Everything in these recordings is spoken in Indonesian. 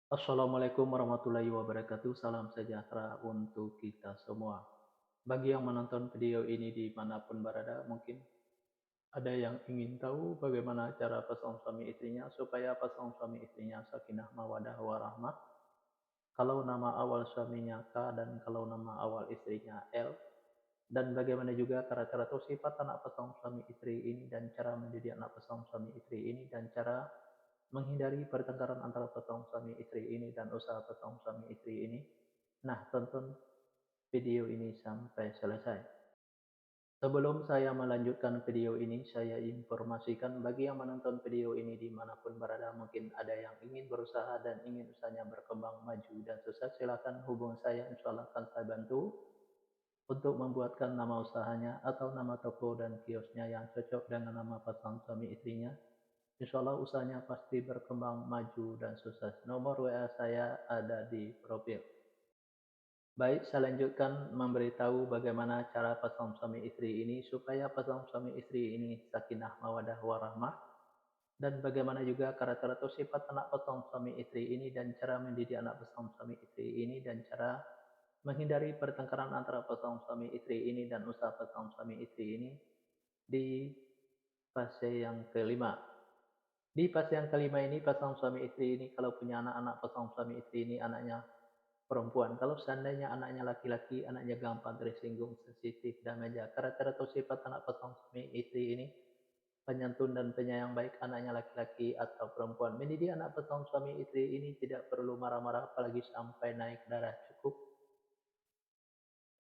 Assalamualaikum warahmatullahi wabarakatuh. Salam sejahtera untuk kita semua. Bagi yang menonton video ini dimanapun berada, mungkin ada yang ingin tahu bagaimana cara pasangan suami istrinya supaya pasangan suami istrinya sakinah mawadah warahmah. Kalau nama awal suaminya K dan kalau nama awal istrinya L. Dan bagaimana juga karakter atau sifat anak pasangan suami istri ini dan cara mendidik anak pasangan suami istri ini dan cara menghindari pertengkaran antara pasangan suami istri ini dan usaha pasangan suami istri ini. Nah, tonton video ini sampai selesai. Sebelum saya melanjutkan video ini, saya informasikan bagi yang menonton video ini dimanapun berada, mungkin ada yang ingin berusaha dan ingin usahanya berkembang maju dan sukses, silakan hubungi saya, insya Allah akan saya bantu untuk membuatkan nama usahanya atau nama toko dan kiosnya yang cocok dengan nama pasangan suami istrinya. Insya Allah usahanya pasti berkembang maju dan sukses. Nomor WA saya ada di profil. Baik, saya lanjutkan memberitahu bagaimana cara pasangan suami istri ini supaya pasangan suami istri ini sakinah mawadah warahmah, dan bagaimana juga karakter atau sifat anak pasangan suami istri ini dan cara mendidik anak pasangan suami istri ini dan cara menghindari pertengkaran antara pasangan suami istri ini dan usaha pasangan suami istri ini di fase yang kelima. Di fase yang kelima ini pasangan suami istri ini kalau punya anak-anak, pasangan suami istri ini anaknya perempuan. Kalau seandainya anaknya laki-laki, anaknya gampang tersinggung, sensitif, dan meja. Karakter atau sifat anak pasangan suami istri ini penyantun dan penyayang, baik anaknya laki-laki atau perempuan. Mendidik anak pasangan suami istri ini tidak perlu marah-marah apalagi sampai naik darah, cukup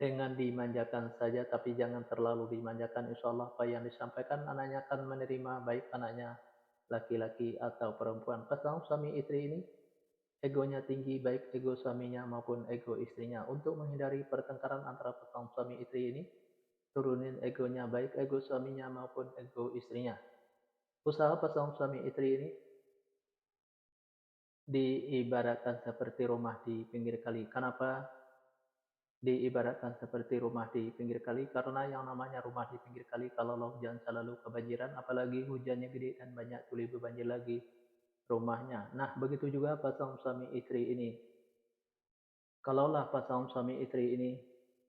dengan dimanjakan saja, tapi jangan terlalu dimanjakan. Insya Allah apa yang disampaikan anaknya akan menerima, baik anaknya laki-laki atau perempuan. Pasangan suami istri ini egonya tinggi, baik ego suaminya maupun ego istrinya. Untuk menghindari pertengkaran antara pasangan suami istri ini, turunin egonya, baik ego suaminya maupun ego istrinya. Usaha pasangan suami istri ini diibaratkan seperti rumah di pinggir kali. Kenapa diibaratkan seperti rumah di pinggir kali? Karena yang namanya rumah di pinggir kali, kalau hujan selalu kebanjiran, apalagi hujannya gede dan banyak tuli berbanjir lagi rumahnya. Nah, begitu juga pasangan suami istri ini. Kalaulah pasangan suami istri ini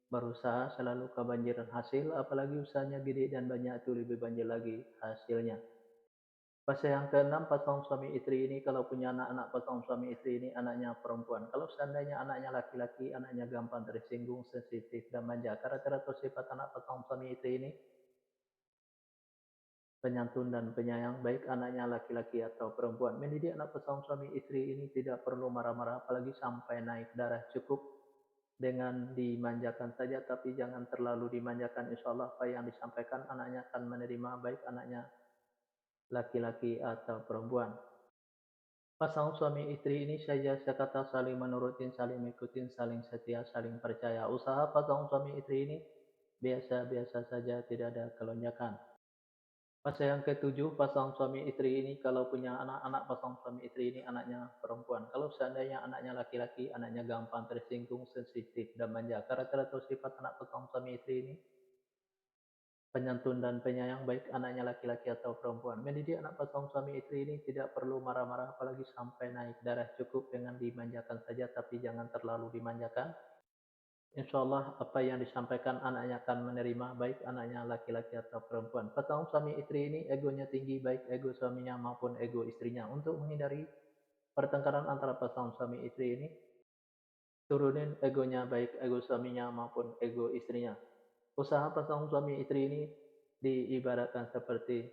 berusaha selalu kebanjiran hasil, apalagi usahanya gede dan banyak itu lebih banjir lagi hasilnya. Fase yang keenam, pasangan suami istri ini kalau punya anak-anak, pasangan suami istri ini anaknya perempuan. Kalau seandainya anaknya laki-laki, anaknya gampang tersinggung, sensitif, dan manja. Karakter atau sifat anak pasangan suami istri ini penyantun dan penyayang, baik anaknya laki-laki atau perempuan. Mendidik anak pasangan suami istri ini tidak perlu marah-marah apalagi sampai naik darah, cukup dengan dimanjakan saja, tapi jangan terlalu dimanjakan. Insya Allah apa yang disampaikan anaknya akan menerima, baik anaknya laki-laki atau perempuan. Pasangan suami istri ini saja sekata saling menurutin, saling mengikuti, saling setia, saling percaya. Usaha pasangan suami istri ini biasa-biasa saja, tidak ada kelonjakan. Fase yang ketujuh, pasangan suami istri ini kalau punya anak-anak, pasangan suami istri ini anaknya perempuan. Kalau seandainya anaknya laki-laki, anaknya gampang tersinggung, sensitif, dan manja. Karakter atau sifat anak pasangan suami istri ini penyantun dan penyayang, baik anaknya laki-laki atau perempuan. Mendidik anak pasangan suami istri ini tidak perlu marah-marah apalagi sampai naik darah, cukup dengan dimanjakan saja, tapi jangan terlalu dimanjakan. Insya Allah apa yang disampaikan anaknya akan menerima, baik anaknya laki-laki atau perempuan. Pasangan suami istri ini egonya tinggi, baik ego suaminya maupun ego istrinya. Untuk menghindari pertengkaran antara pasangan suami istri ini, turunin egonya, baik ego suaminya maupun ego istrinya. Usaha pasangan suami istri ini diibaratkan seperti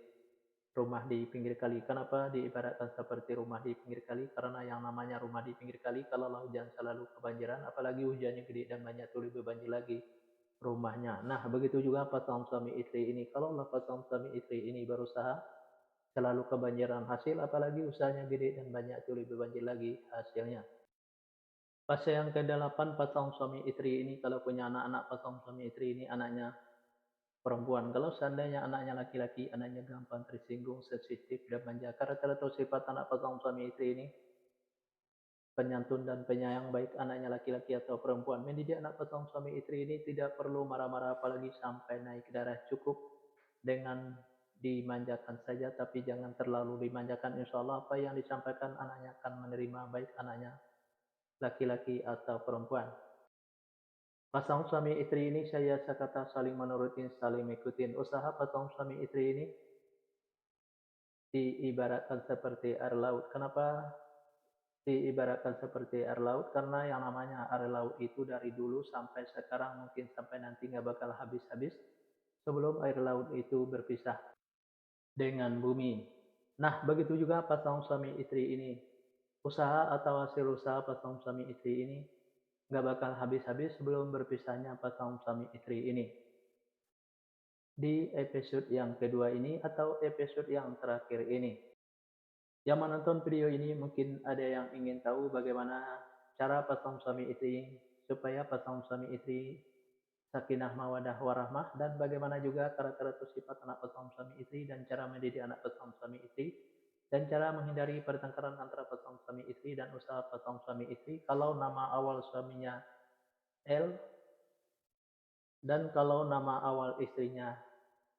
rumah di pinggir kali. Kenapa diibaratkan seperti rumah di pinggir kali? Karena yang namanya rumah di pinggir kali, kalau hujan selalu kebanjiran, apalagi hujannya gede dan banyak tuli berbanjir lagi rumahnya. Nah, begitu juga pasangan suami istri ini. Kalau pasangan suami istri ini berusaha selalu kebanjiran hasil, apalagi usahanya gede dan banyak tuli berbanjir lagi hasilnya. Fase yang ke-8, pasangan suami istri ini kalau punya anak-anak, pasangan suami istri ini anaknya perempuan. Kalau seandainya anaknya laki-laki, anaknya gampang tersinggung, sensitif, dan manja. Karakter atau sifat anak pasangan suami istri ini penyantun dan penyayang, baik anaknya laki-laki atau perempuan. Mendidik anak pasangan suami istri ini tidak perlu marah-marah apalagi sampai naik darah, cukup dengan dimanjakan saja, tapi jangan terlalu dimanjakan. Insya Allah apa yang disampaikan anaknya akan menerima, baik anaknya laki-laki atau perempuan. Pasangan suami istri ini saya sekata saling menurutin, saling mengikutin. Usaha pasangan suami istri ini diibaratkan seperti air laut. Kenapa diibaratkan seperti air laut? Karena yang namanya air laut itu dari dulu sampai sekarang mungkin sampai nanti nggak bakal habis-habis sebelum air laut itu berpisah dengan bumi. Nah, begitu juga pasangan suami istri ini. Usaha atau hasil usaha pasangan suami istri ini nggak bakal habis-habis sebelum berpisahnya pasangan suami istri ini. Di episode yang kedua ini atau episode yang terakhir ini. Yang menonton video ini mungkin ada yang ingin tahu bagaimana cara pasangan suami istri supaya pasangan suami istri sakinah mawadah warahmah dan bagaimana juga karakter atau sifat anak pasangan suami istri dan cara mendidik anak pasangan suami istri dan cara menghindari pertengkaran antara pasangan suami istri dan usaha pasangan suami istri kalau nama awal suaminya L dan kalau nama awal istrinya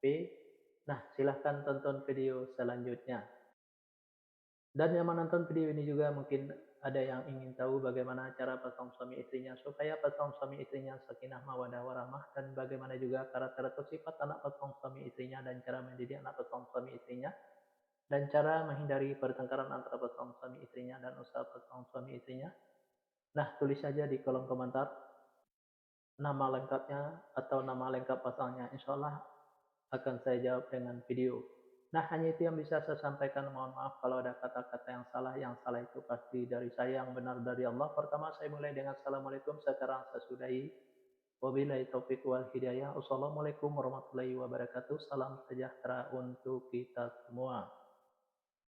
P. Nah, silahkan tonton video selanjutnya. Dan yang menonton video ini juga mungkin ada yang ingin tahu bagaimana cara pasangan suami istrinya supaya pasangan suami istrinya sakinah mawadah warahmah dan bagaimana juga karakter atau sifat anak pasangan suami istrinya dan cara mendidik anak pasangan suami istrinya dan cara menghindari pertengkaran antara pasangan suami istrinya dan usaha pasangan suami istrinya. Nah, tulis saja di kolom komentar nama lengkapnya atau nama lengkap pasangannya. Insya Allah akan saya jawab dengan video. Nah, hanya itu yang bisa saya sampaikan. Mohon maaf kalau ada kata-kata yang salah. Yang salah itu pasti dari saya, yang benar dari Allah. Pertama, saya mulai dengan Assalamualaikum. Sekarang saya sudahi. Wabillahi taufiq wal hidayah. Wassalamualaikum warahmatullahi wabarakatuh. Salam sejahtera untuk kita semua.